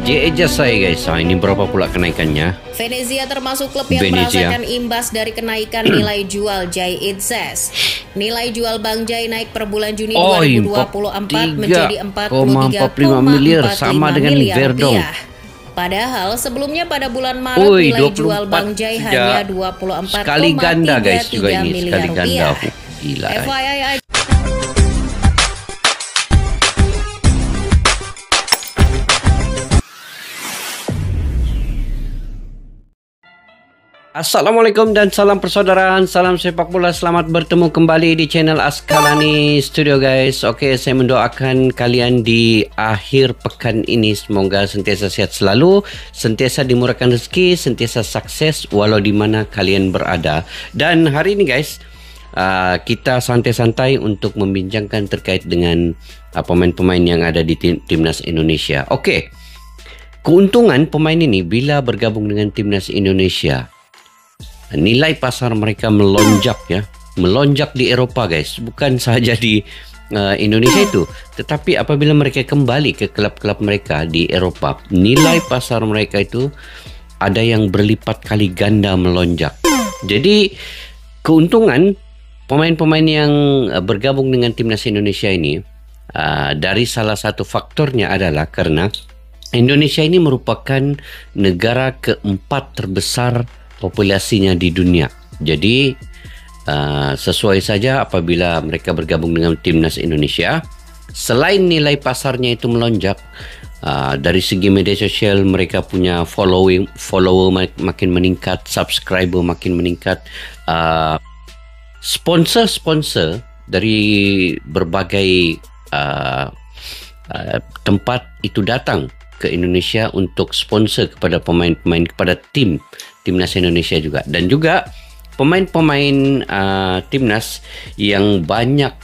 J.A. saya guys. Ini berapa pula kenaikannya? Venezia termasuk klub yang merasakan imbas dari kenaikan nilai jual Jai Itzes. Nilai jual Bang Jai naik per bulan Juni 2024 menjadi 43,45 miliar sama dengan Verdong. Padahal sebelumnya pada bulan Maret nilai jual Bang Jai hanya 24,33 miliar rupiah. Gila. FYI Assalamualaikum dan salam persaudaraan, salam sepak bola. Selamat bertemu kembali di channel Askalani Studio guys. Oke, saya mendoakan kalian di akhir pekan ini semoga sentiasa sehat selalu, sentiasa dimurahkan rezeki, sentiasa sukses walau di mana kalian berada. Dan hari ini guys, kita santai-santai untuk membincangkan terkait dengan pemain-pemain yang ada di timnas Indonesia. Oke, keuntungan pemain ini bila bergabung dengan timnas Indonesia, nilai pasar mereka melonjak ya, melonjak di Eropa guys, bukan saja di Indonesia itu, tetapi apabila mereka kembali ke klub-klub mereka di Eropa, nilai pasar mereka itu ada yang berlipat kali ganda melonjak. Jadi keuntungan pemain-pemain yang bergabung dengan timnas Indonesia ini, dari salah satu faktornya adalah karena Indonesia ini merupakan negara keempat terbesar populasinya di dunia. Jadi sesuai saja apabila mereka bergabung dengan timnas Indonesia, selain nilai pasarnya itu melonjak, dari segi media sosial mereka punya follower makin meningkat, subscriber makin meningkat, sponsor dari berbagai tempat itu datang ke Indonesia untuk sponsor kepada pemain-pemain, kepada timnas Indonesia juga. Dan juga pemain-pemain timnas yang banyak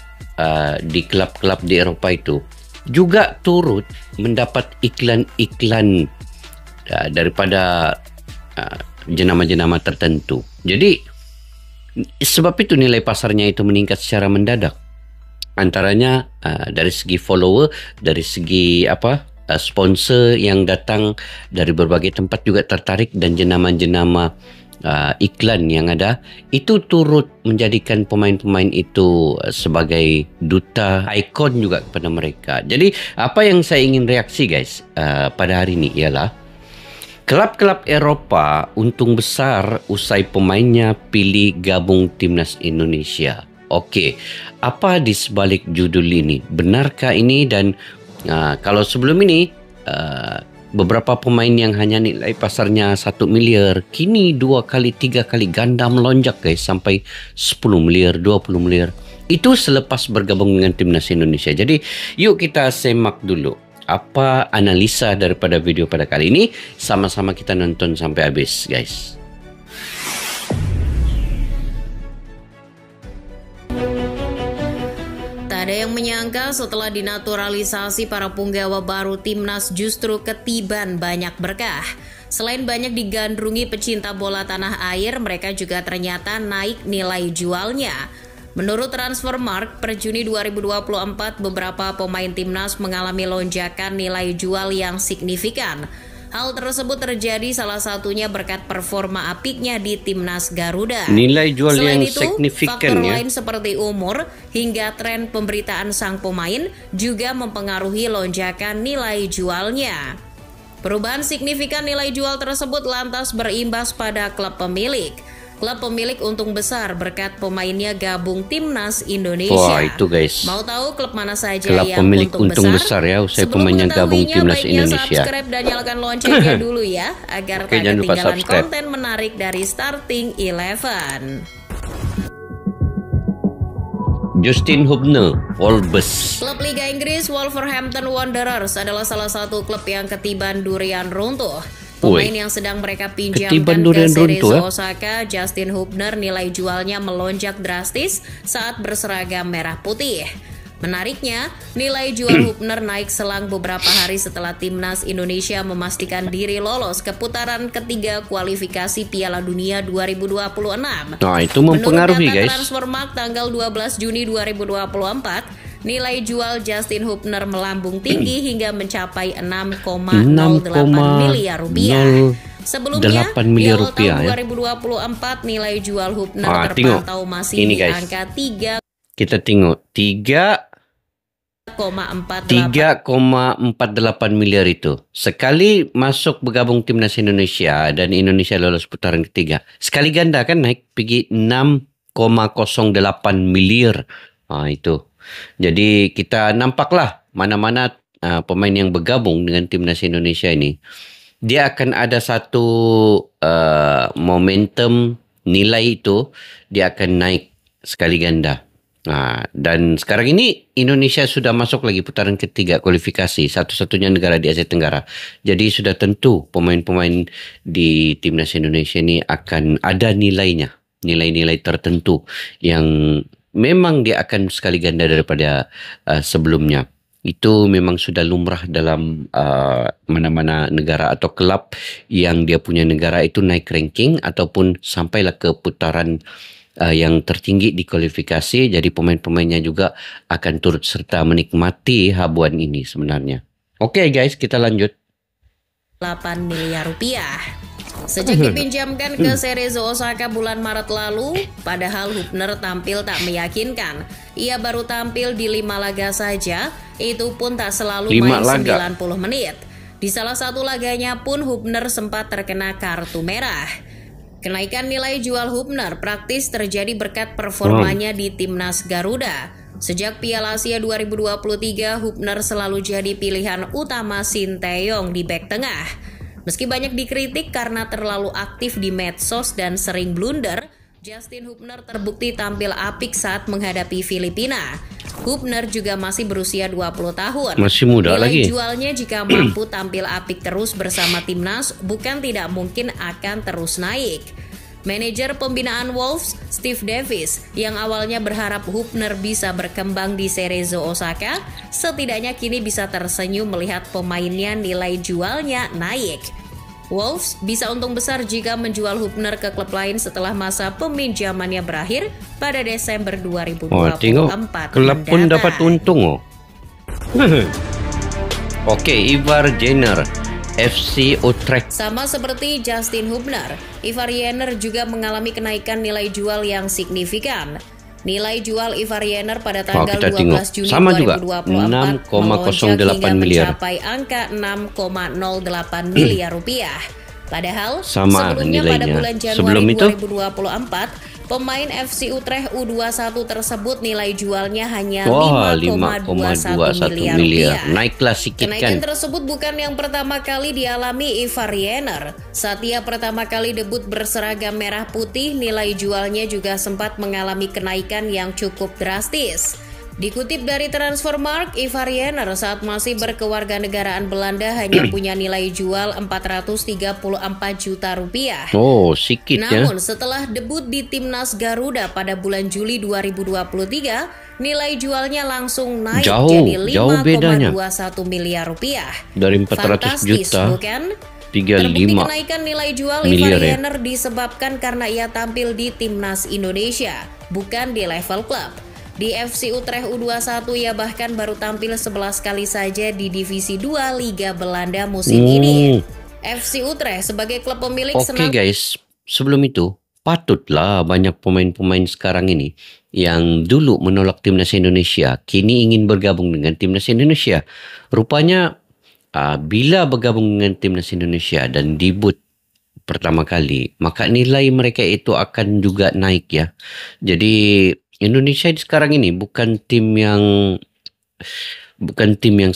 di klub-klub di Eropa itu juga turut mendapat iklan-iklan daripada jenama-jenama tertentu. Jadi sebab itu nilai pasarnya itu meningkat secara mendadak. Antaranya dari segi follower, dari segi sponsor yang datang dari berbagai tempat juga tertarik, dan jenama-jenama iklan yang ada itu turut menjadikan pemain-pemain itu sebagai duta, ikon juga kepada mereka. Jadi apa yang saya ingin reaksi guys pada hari ini ialah klub-klub Eropa untung besar usai pemainnya pilih gabung timnas Indonesia. Oke, apa di sebalik judul ini? Benarkah ini? Dan kalau sebelum ini beberapa pemain yang hanya nilai pasarnya 1 miliar kini 2 kali 3 kali ganda melonjak guys sampai 10 miliar 20 miliar. Itu selepas bergabung dengan timnas Indonesia. Jadi yuk kita semak dulu apa analisa daripada video pada kali ini. Sama-sama kita nonton sampai habis guys. Ada yang menyangka setelah dinaturalisasi para punggawa baru timnas justru ketiban banyak berkah. Selain banyak digandrungi pecinta bola tanah air, mereka juga ternyata naik nilai jualnya. Menurut Transfermarkt, per Juni 2024 beberapa pemain timnas mengalami lonjakan nilai jual yang signifikan. Hal tersebut terjadi salah satunya berkat performa apiknya di timnas Garuda. Nilai jual Selain yang itu, signifikan faktor ya. lain seperti umur hingga tren pemberitaan sang pemain juga mempengaruhi lonjakan nilai jualnya. Perubahan signifikan nilai jual tersebut lantas berimbas pada klub pemilik. Klub pemilik untung besar berkat pemainnya gabung timnas Indonesia. Wah itu guys, mau tahu klub mana saja klub yang pemilik untung besar ya usai pemainnya gabung timnas Indonesia. Subscribe dan nyalakan loncengnya dulu ya, agar tak ketinggalan konten menarik dari Starting 11. Justin Hubner, Wolves. Klub Liga Inggris Wolverhampton Wanderers adalah salah satu klub yang ketiban durian runtuh. Pemain yang sedang mereka pinjamkan ke Cerezo Osaka, Justin Hubner, nilai jualnya melonjak drastis saat berseragam merah putih. Menariknya, nilai jual Hubner naik selang beberapa hari setelah timnas Indonesia memastikan diri lolos ke putaran ketiga kualifikasi Piala Dunia 2026. Nah, itu mempengaruhi guys. Menurut data Transfermarkt tanggal 12 Juni 2024, Nilai jual Justin Hubner melambung tinggi hingga mencapai 6,08 miliar rupiah. Sebelumnya, di awal tahun 2024, nilai jual Hubner terpantau masih di angka 3,48 miliar itu. Sekali masuk bergabung timnas Indonesia dan Indonesia lolos putaran ketiga, sekali ganda kan naik pergi 6,08 miliar. Itu. Jadi kita nampaklah mana-mana pemain yang bergabung dengan timnas Indonesia ini, dia akan ada satu momentum nilai itu, dia akan naik sekali ganda. Dan sekarang ini Indonesia sudah masuk lagi putaran ketiga kualifikasi, satu-satunya negara di Asia Tenggara. Jadi sudah tentu pemain-pemain di timnas Indonesia ini akan ada nilainya, nilai-nilai tertentu yang memang dia akan sekali ganda daripada sebelumnya. Itu memang sudah lumrah dalam mana-mana negara atau kelab yang dia punya negara itu naik ranking ataupun sampailah ke putaran yang tertinggi di kualifikasi. Jadi pemain-pemainnya juga akan turut serta menikmati habuan ini sebenarnya. Oke guys, kita lanjut. 8 miliar rupiah. Sejak dipinjamkan ke Cerezo Osaka bulan Maret lalu, padahal Hubner tampil tak meyakinkan. Ia baru tampil di 5 laga saja, itu pun tak selalu main 90 menit. Di salah satu laganya pun Hubner sempat terkena kartu merah. Kenaikan nilai jual Hubner praktis terjadi berkat performanya di timnas Garuda. Sejak Piala Asia 2023, Hubner selalu jadi pilihan utama Sinteyong di bek tengah. Meski banyak dikritik karena terlalu aktif di medsos dan sering blunder, Justin Hubner terbukti tampil apik saat menghadapi Filipina. Hubner juga masih berusia 20 tahun. Masih muda lagi. Nilai jualnya jika mampu tampil apik terus bersama timnas bukan tidak mungkin akan terus naik. Manajer pembinaan Wolves, Steve Davis, yang awalnya berharap Hubner bisa berkembang di Cerezo Osaka, setidaknya kini bisa tersenyum melihat pemainnya nilai jualnya naik. Wolves bisa untung besar jika menjual Hubner ke klub lain setelah masa peminjamannya berakhir pada Desember 2024. Klub pun dapat untung. Oke, Ivar Jenner, FC Utrecht. Sama seperti Justin Hubner, Ivar Jenner juga mengalami kenaikan nilai jual yang signifikan. Nilai jual Ivar Jenner pada tanggal 12 Juni 2024 melonjak hingga mencapai angka 6,08 miliar rupiah. Padahal sebelumnya pada bulan Januari 2024, pemain FC Utrecht U21 tersebut nilai jualnya hanya 5,21 miliar. Naiklah sedikit kan. Kenaikan tersebut bukan yang pertama kali dialami Ivar Jenner. Saat ia pertama kali debut berseragam merah putih, nilai jualnya juga sempat mengalami kenaikan yang cukup drastis. Dikutip dari Transfermarkt, Ivar Jenner saat masih berkewarganegaraan Belanda hanya punya nilai jual 434 juta rupiah. Sedikit ya. Namun setelah debut di timnas Garuda pada bulan Juli 2023, nilai jualnya langsung naik jadi 5,21 miliar rupiah. Dari 400 Fantastis, juta. Bukan? 35 Terbukti kenaikan nilai jual Ivar Jenner disebabkan karena ia tampil di timnas Indonesia, bukan di level klub. Di FC Utrecht U21 ia bahkan baru tampil 11 kali saja di Divisi 2 Liga Belanda musim ini. FC Utrecht sebagai klub pemilik Oke guys, sebelum itu patutlah banyak pemain-pemain sekarang ini yang dulu menolak timnas Indonesia kini ingin bergabung dengan timnas Indonesia. Rupanya bila bergabung dengan timnas Indonesia dan debut pertama kali, maka nilai mereka itu akan juga naik ya. Jadi Indonesia sekarang ini bukan tim yang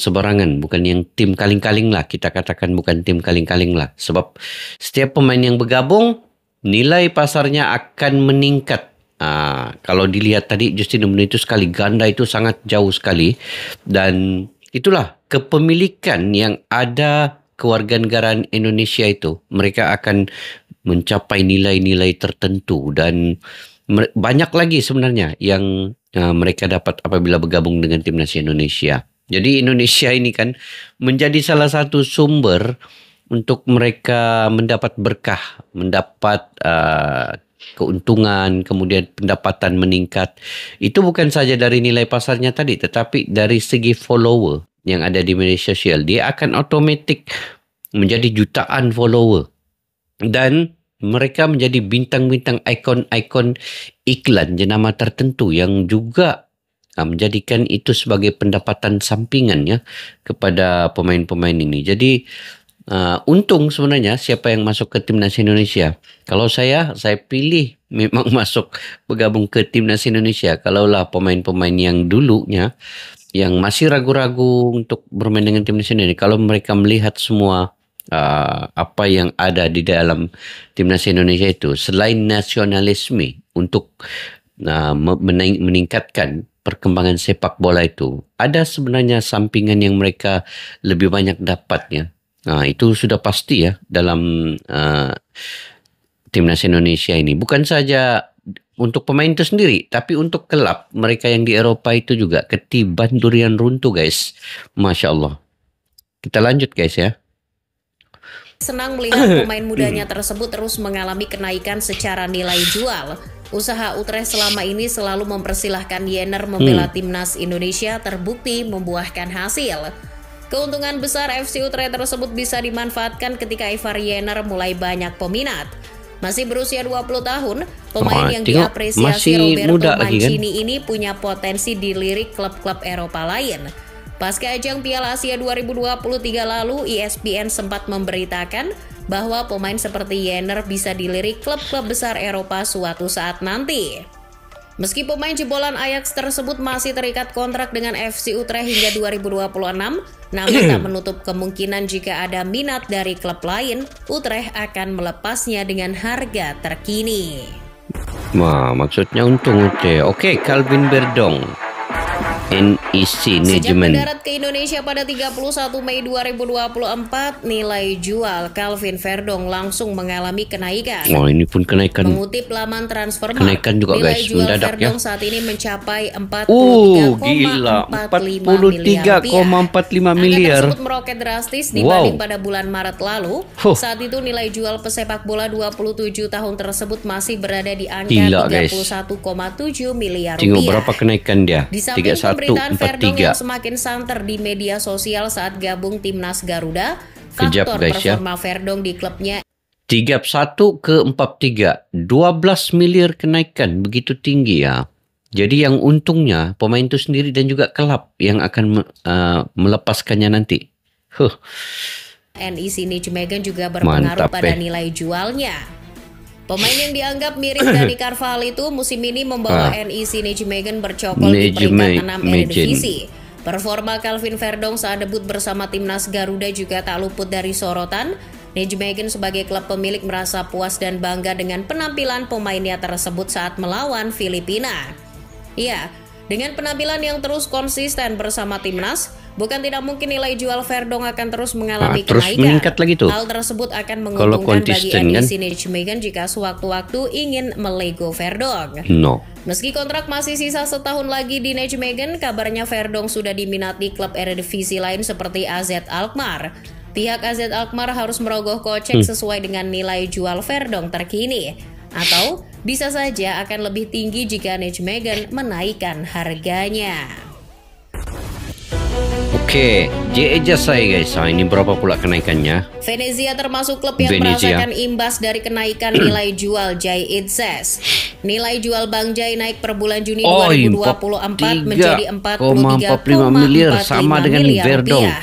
sembarangan, bukan yang tim kaling-kaling lah. Kita katakan bukan tim kaling-kaling lah. Sebab setiap pemain yang bergabung, nilai pasarnya akan meningkat. Kalau dilihat tadi Justin Hubner itu sekali ganda itu sangat jauh sekali. Dan itulah kepemilikan yang ada kewarganegaraan Indonesia itu. Mereka akan mencapai nilai-nilai tertentu dan banyak lagi sebenarnya yang mereka dapat apabila bergabung dengan timnas Indonesia. Jadi Indonesia ini kan menjadi salah satu sumber untuk mereka mendapat berkah, mendapat keuntungan, kemudian pendapatan meningkat. Itu bukan saja dari nilai pasarnya tadi, tetapi dari segi follower yang ada di media sosial. Dia akan otomatik menjadi jutaan follower. Dan mereka menjadi bintang-bintang ikon-ikon iklan jenama tertentu yang juga menjadikan itu sebagai pendapatan sampingan ya kepada pemain-pemain ini. Jadi untung sebenarnya siapa yang masuk ke Timnas Indonesia. Kalau saya pilih memang masuk bergabung ke Timnas Indonesia. Kalaulah pemain-pemain yang dulunya yang masih ragu-ragu untuk bermain dengan Timnas Indonesia, kalau mereka melihat semua apa yang ada di dalam Timnas Indonesia itu, selain nasionalisme untuk meningkatkan perkembangan sepak bola itu, ada sebenarnya sampingan yang mereka lebih banyak dapatnya. Itu sudah pasti ya dalam Timnas Indonesia ini. Bukan saja untuk pemain itu sendiri, tapi untuk kelab mereka yang di Eropa itu juga ketiban durian runtuh guys. Masya Allah. Kita lanjut guys ya. Senang melihat pemain mudanya tersebut terus mengalami kenaikan secara nilai jual. Usaha Utrecht selama ini selalu mempersilahkan Jenner membela Timnas Indonesia terbukti membuahkan hasil. Keuntungan besar FC Utrecht tersebut bisa dimanfaatkan ketika Ivar Jenner mulai banyak peminat. Masih berusia 20 tahun, pemain yang diapresiasi Roberto Mancini ini punya potensi dilirik klub-klub Eropa lain. Pasca ajang Piala Asia 2023 lalu, ESPN sempat memberitakan bahwa pemain seperti Jenner bisa dilirik klub-klub besar Eropa suatu saat nanti. Meski pemain jebolan Ajax tersebut masih terikat kontrak dengan FC Utrecht hingga 2026, namun tak menutup kemungkinan jika ada minat dari klub lain, Utrecht akan melepasnya dengan harga terkini. Maksudnya untung Utrecht. Oke, Calvin Verdong. NEC Sejak mendarat ke Indonesia pada 31 Mei 2024, nilai jual Calvin Verdong langsung mengalami kenaikan. Ini pun kenaikan. Mengutip laman Transfermarkt, kenaikan juga nilai guys, jual mendadak Verdong ya. saat ini mencapai 43,45 miliar. Tersebut meroket drastis dibanding pada bulan Maret lalu. Saat itu nilai jual pesepak bola 27 tahun tersebut masih berada di angka 31,7 miliar rupiah. Tengok berapa kenaikan dia. Di samping pemberitaan Verdong yang semakin santer di media sosial saat gabung Timnas Garuda, faktor performa Verdong di klubnya 31 ke 43, 12 miliar kenaikan, begitu tinggi ya. Jadi yang untungnya pemain itu sendiri dan juga klub yang akan melepaskannya nanti. NEC Nijmegen juga berpengaruh pada nilai jualnya. Pemain yang dianggap mirip Dani Carvajal itu musim ini membawa NEC Nijmegen bercokol di peringkat 6 Eredivisie. Performa Calvin Verdong saat debut bersama Timnas Garuda juga tak luput dari sorotan. Nijmegen sebagai klub pemilik merasa puas dan bangga dengan penampilan pemainnya tersebut saat melawan Filipina. Ya, dengan penampilan yang terus konsisten bersama Timnas, bukan tidak mungkin nilai jual Verdong akan terus mengalami terus kenaikan. Meningkat lagi tuh. Hal tersebut akan menguntungkan bagi NEC Nijmegen jika sewaktu-waktu ingin melego Verdong. Meski kontrak masih sisa setahun lagi di Nijmegen, kabarnya Verdong sudah diminati klub Eredivisie lain seperti AZ Alkmaar. Pihak AZ Alkmaar harus merogoh kocek sesuai dengan nilai jual Verdong terkini. Atau bisa saja akan lebih tinggi jika Nijmegen menaikkan harganya. Oke, JEJ saya guys. Ini berapa pula kenaikannya? Venezia termasuk klub yang merasakan imbas dari kenaikan nilai jual Jai Itzes. Nilai jual Bang Jai naik per bulan Juni 2024 menjadi 43,45 miliar sama dengan Verdong.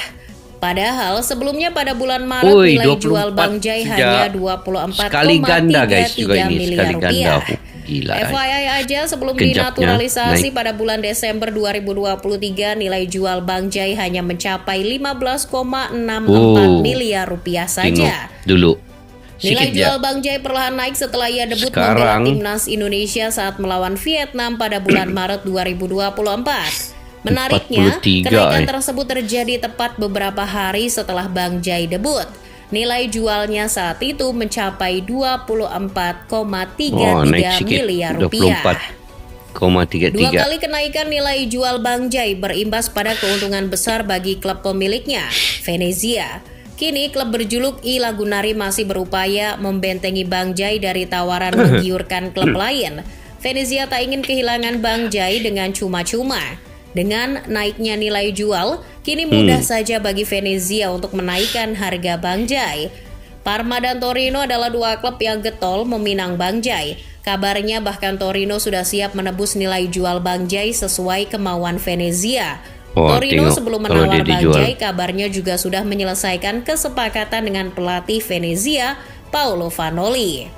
Padahal sebelumnya pada bulan Maret nilai jual Bang Jai hanya 24,33 miliar rupiah. FYI aja sebelum dinaturalisasi pada bulan Desember 2023 nilai jual Bang Jai hanya mencapai 15,64 miliar rupiah saja. Nilai jual Bang Jai perlahan naik setelah ia debut membela Timnas Indonesia saat melawan Vietnam pada bulan Maret 2024. Menariknya, kenaikan tersebut terjadi tepat beberapa hari setelah Bang Jai debut. Nilai jualnya saat itu mencapai 24,33 miliar rupiah. 24,33. Dua kali kenaikan nilai jual Bang Jai berimbas pada keuntungan besar bagi klub pemiliknya, Venezia. Kini klub berjuluk I Lagunari masih berupaya membentengi Bang Jai dari tawaran menggiurkan klub lain. Venezia tak ingin kehilangan Bang Jai dengan cuma-cuma. Dengan naiknya nilai jual, kini mudah saja bagi Venezia untuk menaikkan harga Bang Jai. Parma dan Torino adalah dua klub yang getol meminang Bang Jai. Kabarnya bahkan Torino sudah siap menebus nilai jual Bang Jai sesuai kemauan Venezia. Torino sebelum menawar Bang Jai kabarnya juga sudah menyelesaikan kesepakatan dengan pelatih Venezia, Paolo Vanoli.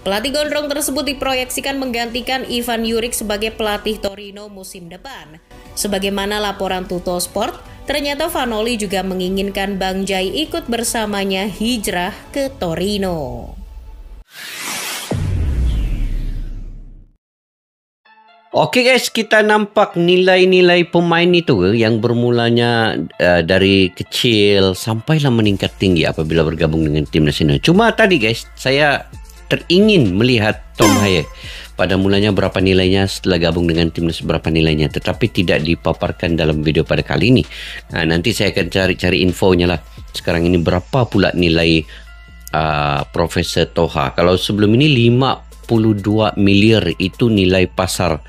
Pelatih gondrong tersebut diproyeksikan menggantikan Ivan Juric sebagai pelatih Torino musim depan. Sebagaimana laporan Tuttosport, ternyata Vanoli juga menginginkan Bang Jai ikut bersamanya hijrah ke Torino. Oke guys, kita nampak nilai-nilai pemain itu yang bermulanya dari kecil sampailah meningkat tinggi apabila bergabung dengan tim nasional. Cuma tadi guys, saya teringin melihat Tom Haye. Pada mulanya berapa nilainya, setelah gabung dengan timnas berapa nilainya, tetapi tidak dipaparkan dalam video pada kali ini. Nah, nanti saya akan cari infonya lah. Sekarang ini berapa pula nilai Profesor Toha? Kalau sebelum ini 52 miliar itu nilai pasar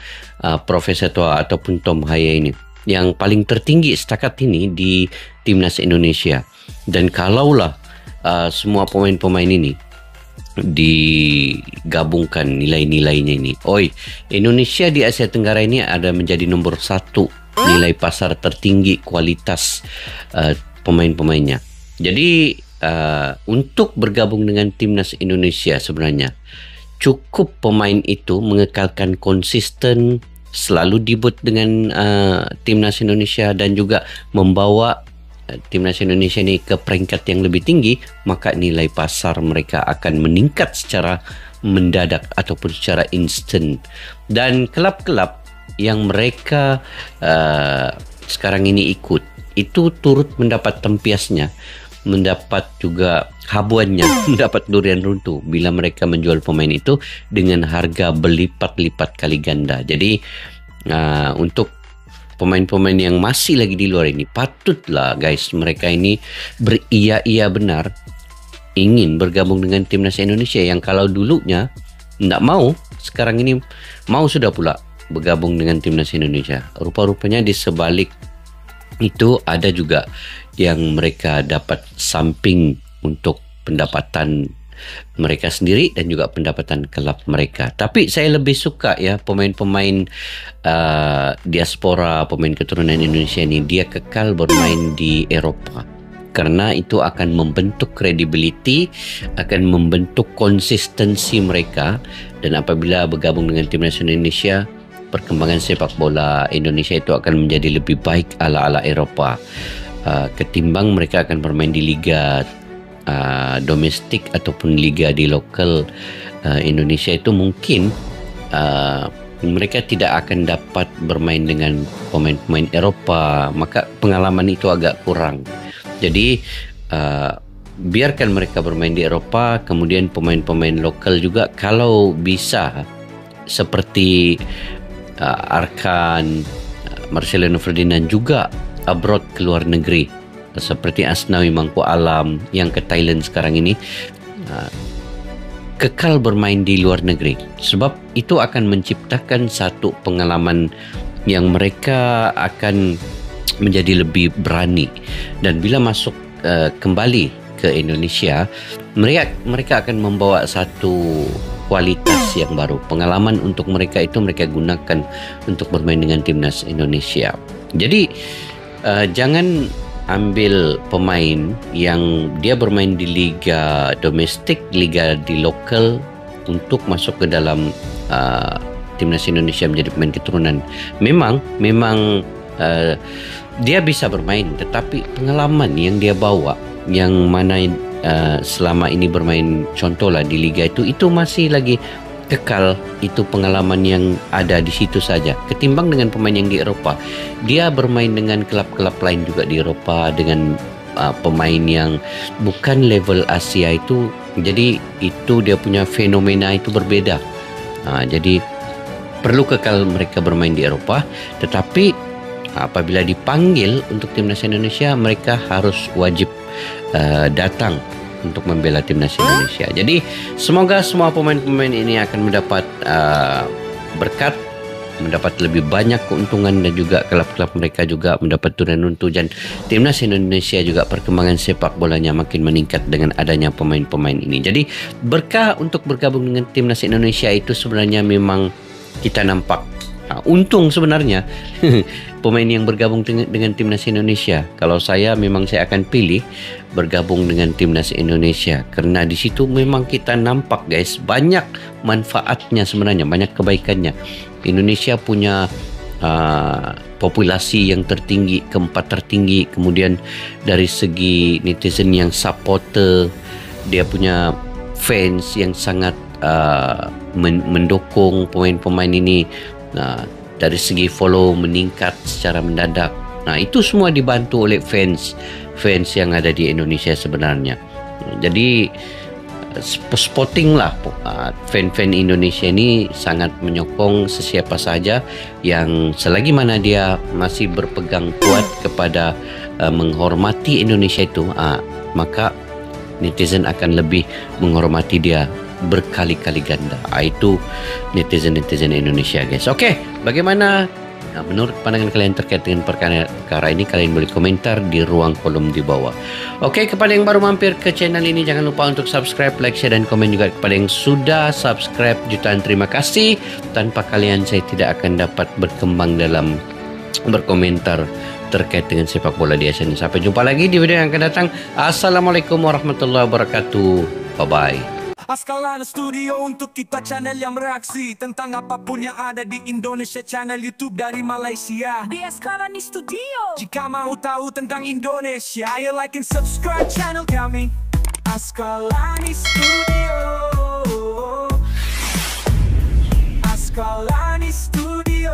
Profesor Toha ataupun Tom Haye ini. Yang paling tertinggi setakat ini di timnas Indonesia. Dan kalaulah semua pemain-pemain ini digabungkan nilai-nilainya ini, Indonesia di Asia Tenggara ini ada menjadi nomor 1 nilai pasar tertinggi kualitas pemain-pemainnya. Jadi untuk bergabung dengan timnas Indonesia sebenarnya cukup pemain itu mengekalkan konsisten, selalu debut dengan timnas Indonesia dan juga membawa timnas Indonesia ini ke peringkat yang lebih tinggi, maka nilai pasar mereka akan meningkat secara mendadak ataupun secara instan. Dan klub-klub yang mereka sekarang ini ikut, itu turut mendapat tempiasnya, mendapat juga habuannya, mendapat durian runtuh bila mereka menjual pemain itu dengan harga berlipat-lipat kali ganda. Jadi untuk pemain-pemain yang masih lagi di luar ini, patutlah guys mereka ini beria-ia benar ingin bergabung dengan timnas Indonesia, yang kalau dulunya tidak mau, sekarang ini mau sudah pula bergabung dengan timnas Indonesia. Rupa-rupanya di sebalik itu ada juga yang mereka dapat samping untuk pendapatan mereka sendiri dan juga pendapatan kelab mereka. Tapi saya lebih suka ya pemain-pemain diaspora, pemain keturunan Indonesia ini dia kekal bermain di Eropa, karena itu akan membentuk credibility, akan membentuk konsistensi mereka. Dan apabila bergabung dengan timnas Indonesia, perkembangan sepak bola Indonesia itu akan menjadi lebih baik ala-ala Eropa, ketimbang mereka akan bermain di liga domestik ataupun liga di lokal Indonesia. Itu mungkin mereka tidak akan dapat bermain dengan pemain-pemain Eropa, maka pengalaman itu agak kurang. Jadi biarkan mereka bermain di Eropa, kemudian pemain-pemain lokal juga kalau bisa seperti Arkan, Marcelino Ferdinand juga abroad ke luar negeri, seperti Asnawi Mangku Alam yang ke Thailand sekarang ini, kekal bermain di luar negeri, sebab itu akan menciptakan satu pengalaman yang mereka akan menjadi lebih berani. Dan bila masuk kembali ke Indonesia, mereka akan membawa satu kualitas yang baru. Pengalaman untuk mereka itu mereka gunakan untuk bermain dengan timnas Indonesia. Jadi jangan ambil pemain yang dia bermain di liga domestik, liga di lokal untuk masuk ke dalam timnas Indonesia menjadi pemain keturunan. Memang dia bisa bermain, tetapi pengalaman yang dia bawa, yang mana selama ini bermain contohlah di liga itu masih lagi kekal, itu pengalaman yang ada di situ saja, ketimbang dengan pemain yang di Eropa. Dia bermain dengan klub-klub lain juga di Eropa dengan pemain yang bukan level Asia itu, jadi itu dia punya fenomena itu berbeda. Jadi perlu kekal mereka bermain di Eropa, tetapi apabila dipanggil untuk timnas Indonesia, mereka harus wajib datang untuk membela timnas Indonesia. Jadi semoga semua pemain-pemain ini akan mendapat berkat, mendapat lebih banyak keuntungan, dan juga klub-klub mereka juga mendapat turun untung, dan timnas Indonesia juga perkembangan sepak bolanya makin meningkat dengan adanya pemain-pemain ini. Jadi berkah untuk bergabung dengan timnas Indonesia itu sebenarnya memang kita nampak untung sebenarnya pemain yang bergabung dengan timnas Indonesia. Kalau saya memang saya akan pilih bergabung dengan timnas Indonesia karena di situ memang kita nampak guys banyak manfaatnya sebenarnya, banyak kebaikannya. Indonesia punya populasi yang tertinggi, keempat tertinggi, kemudian dari segi netizen yang supporter, dia punya fans yang sangat mendukung pemain-pemain ini. Nah, dari segi follow meningkat secara mendadak. Nah, itu semua dibantu oleh fans yang ada di Indonesia sebenarnya. Jadi sporting lah, fan-fan Indonesia ini sangat menyokong sesiapa saja yang selagi mana dia masih berpegang kuat kepada menghormati Indonesia itu, maka netizen akan lebih menghormati dia berkali-kali ganda. Itu netizen Indonesia guys. Oke, bagaimana menurut pandangan kalian terkait dengan perkara ini? Kalian boleh komentar di ruang kolom di bawah. Oke, kepada yang baru mampir ke channel ini, jangan lupa untuk subscribe, like, share, dan komen juga. Kepada yang sudah subscribe, jutaan terima kasih. Tanpa kalian saya tidak akan dapat berkembang dalam berkomentar terkait dengan sepak bola di Asia ini. Sampai jumpa lagi di video yang akan datang. Assalamualaikum warahmatullahi wabarakatuh. Bye-bye. Askalana Studio untuk kita channel yang bereaksi tentang apapun yang ada di Indonesia, channel YouTube dari Malaysia di Askalana Studio. Jika mau tahu tentang Indonesia, ayo like and subscribe channel kami Askalana Studio. Askalana Studio.